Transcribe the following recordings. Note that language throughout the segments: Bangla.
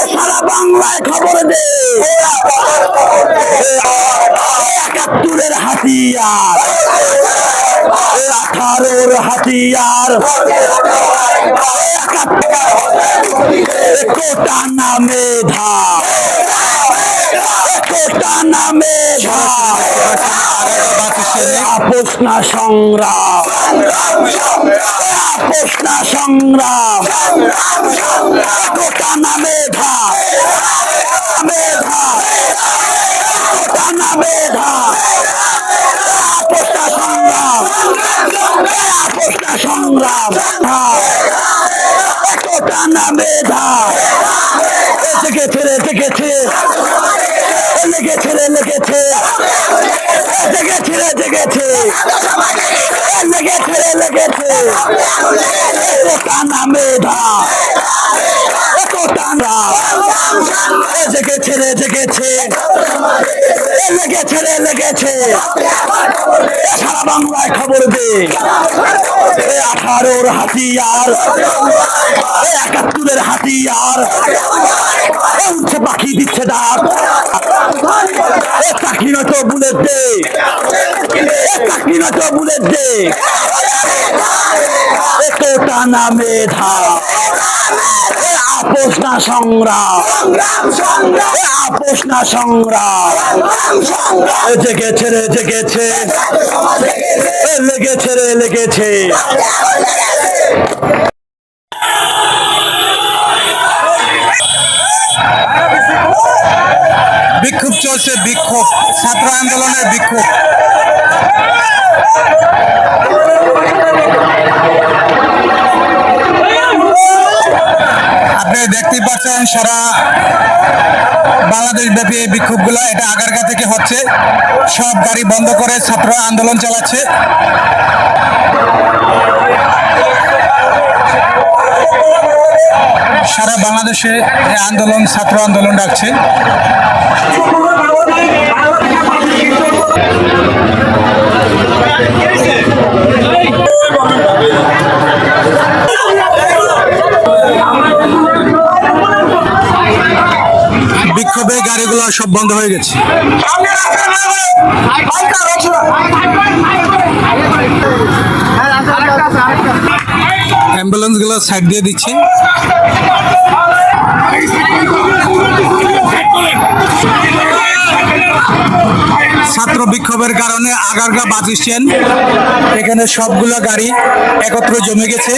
সারা বাংলায় খবর দে, ৭১-এর হাতিয়ার, ১৮-র হাতিয়ার, কোটা না মেধা, কোটা না মেধা, আপোষ না সংগ্রাম, আপোষ না সংগ্রাম, কোটা না মেধা, মেধা, কোটা না মেধা, আপোষ না সংগ্রাম, আপোষ না সংগ্রাম, কোটা না মেধা, লেগেছে রে লেগেছে, লেগেছে রে লেগেছে, জেগেছে রে জেগেছে, লেগেছে রে লেগেছে, কোটা না মেধা, কোটা না, জেগেছে রে জেগেছে, লেগেছে রে লেগেছে, সারা বাংলায় খবর দে, ১৮-র হাতিয়ার, ৭১-এর হাতিয়ার, উঠছে পাখি দিচ্ছে ডাক, চাকরি নয়তো বুলেট দে, চাকরি নয়তো বুলেট দে, কোটা না মেধা, আপোষ না সংগ্রাম, আপোষ না সংগ্রাম, জেগেছে রে জেগেছে, লেগেছে রে লেগেছে। বিক্ষোভ চলছে, বিক্ষোভ, ছাত্র আন্দোলনের বিক্ষোভ। আপনি দেখতেই পাচ্ছেন সারা বাংলাদেশ ব্যাপী এই বিক্ষোভগুলো, এটা আগারগাঁ থেকে হচ্ছে। সব গাড়ি বন্ধ করে ছাত্র আন্দোলন চালাচ্ছে। সারা বাংলাদেশে এই আন্দোলন, ছাত্র আন্দোলন ডাকছে। বিক্ষোভে গাড়িগুলো সব বন্ধ হয়ে গেছে। অ্যাম্বুলেন্স গুলো সাইড দিয়ে দিচ্ছে। ছাত্র বিক্ষোভের কারণে আগারগাঁ বাস স্ট্যান্ড, এখানে সবগুলো গাড়ি একত্র জমে গেছে।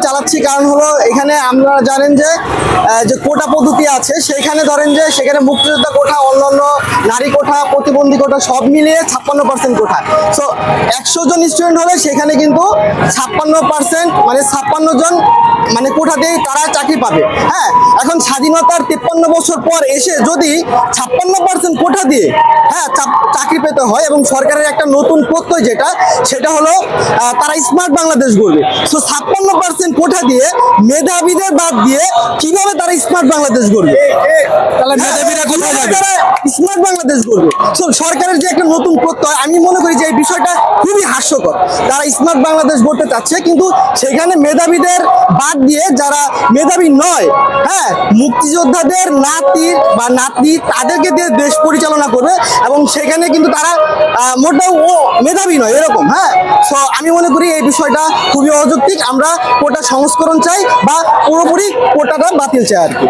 চালাচ্ছি কারণ হলো এখানে আমরা জানেন যে কোটা পদ্ধতি আছে, সেখানে ধরেন যে সেখানে মুক্তিযোদ্ধা কোঠা, অন্যান্য নারী কোঠা, প্রতিবন্ধী কোঠা সব মিলিয়ে 56% কোঠা। সো 100 জন স্টুডেন্ট হলে সেখানে কিন্তু 56% মানে 56 জন মানে কোঠাতেই তারা চাকরি পাবে। হ্যাঁ, এখন স্বাধীনতার 53 বছর পর এসে যদি 56% কোঠা দিয়ে চাকরি পেতে হয়, এবং সরকারের একটা নতুন প্রত্যয় সেটা হলো তারা স্মার্ট বাংলাদেশ গড়বে। সো 56% কোঠা দিয়ে মেধাবীদের বাদ দিয়ে কিভাবে তারা স্মার্ট বাংলাদেশ গড়বে? তাহলে মেধাবীরা কোথায় যাবে? স্মার্ট বাংলাদেশ গড়বে। সো সরকারের যে একটা নতুন প্রত্যয়, আমি মনে করি যে এই বিষয়টা খুবই হাস্যকর। তারা স্মার্ট বাংলাদেশ গড়তে চাচ্ছে, কিন্তু সেখানে মেধাবীদের বাদ দিয়ে যারা মেধাবী নয়, মুক্তিযোদ্ধাদের নাতি বা নাতনি, তাদেরকে দিয়ে দেশ পরিচালনা করবে, এবং সেখানে কিন্তু তারা মোটেও মেধাবী নয় এরকম। সো আমি মনে করি এই বিষয়টা খুবই অযৌক্তিক। আমরা কোটা সংস্করণ চাই বা পুরোপুরি কোটাটা বাতিল চাই আর কি।